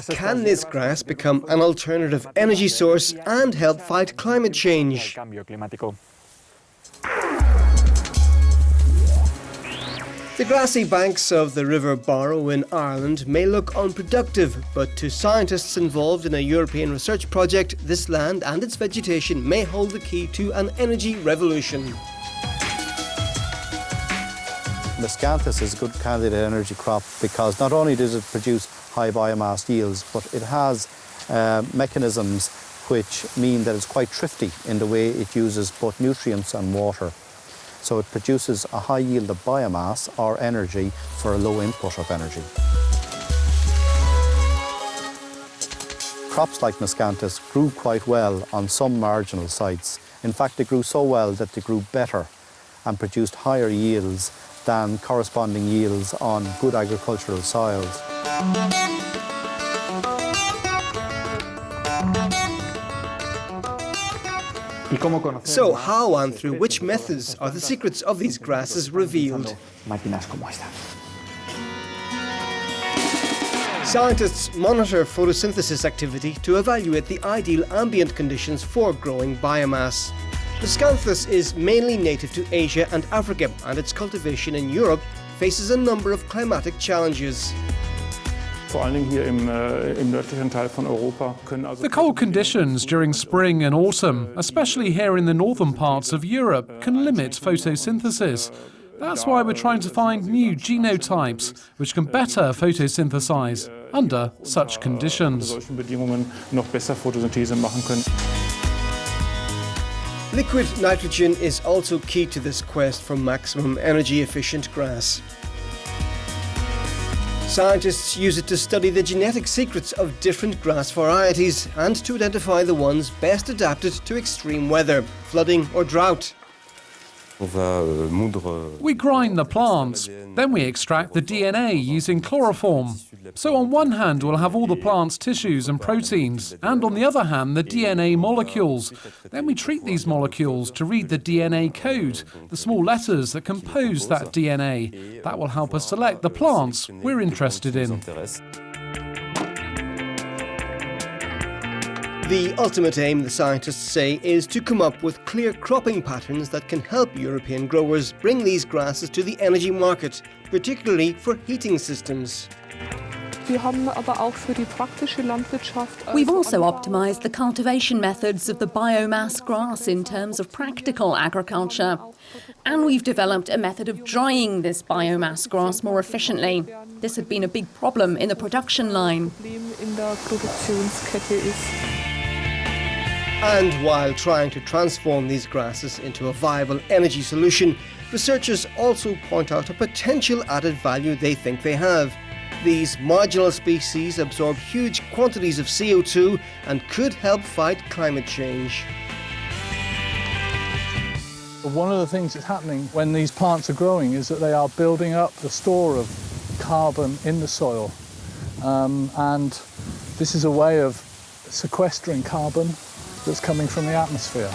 Can this grass become an alternative energy source and help fight climate change? The grassy banks of the River Barrow in Ireland may look unproductive, but to scientists involved in a European research project, this land and its vegetation may hold the key to an energy revolution. Miscanthus is a good candidate energy crop because not only does it produce high biomass yields, but it has mechanisms which mean that it's quite thrifty in the way it uses both nutrients and water. So it produces a high yield of biomass or energy for a low input of energy. Crops like Miscanthus grew quite well on some marginal sites. In fact, they grew so well that they grew better and produced higher yields than corresponding yields on good agricultural soils. So how and through which methods are the secrets of these grasses revealed? Scientists monitor photosynthesis activity to evaluate the ideal ambient conditions for growing biomass. Miscanthus is mainly native to Asia and Africa, and its cultivation in Europe faces a number of climatic challenges. The cold conditions during spring and autumn, especially here in the northern parts of Europe, can limit photosynthesis. That's why we're trying to find new genotypes which can better photosynthesize under such conditions. Liquid nitrogen is also key to this quest for maximum energy-efficient grass. Scientists use it to study the genetic secrets of different grass varieties and to identify the ones best adapted to extreme weather, flooding or drought. We grind the plants, then we extract the DNA using chloroform. So on one hand we'll have all the plant's tissues and proteins, and on the other hand the DNA molecules. Then we treat these molecules to read the DNA code, the small letters that compose that DNA. That will help us select the plants we're interested in. The ultimate aim, the scientists say, is to come up with clear cropping patterns that can help European growers bring these grasses to the energy market, particularly for heating systems. We've also optimised the cultivation methods of the biomass grass in terms of practical agriculture. And we've developed a method of drying this biomass grass more efficiently. This had been a big problem in the production line. And while trying to transform these grasses into a viable energy solution, researchers also point out a potential added value they think they have. These marginal species absorb huge quantities of CO2 and could help fight climate change. One of the things that's happening when these plants are growing is that they are building up the store of carbon in the soil. And this is a way of sequestering carbon that's coming from the atmosphere.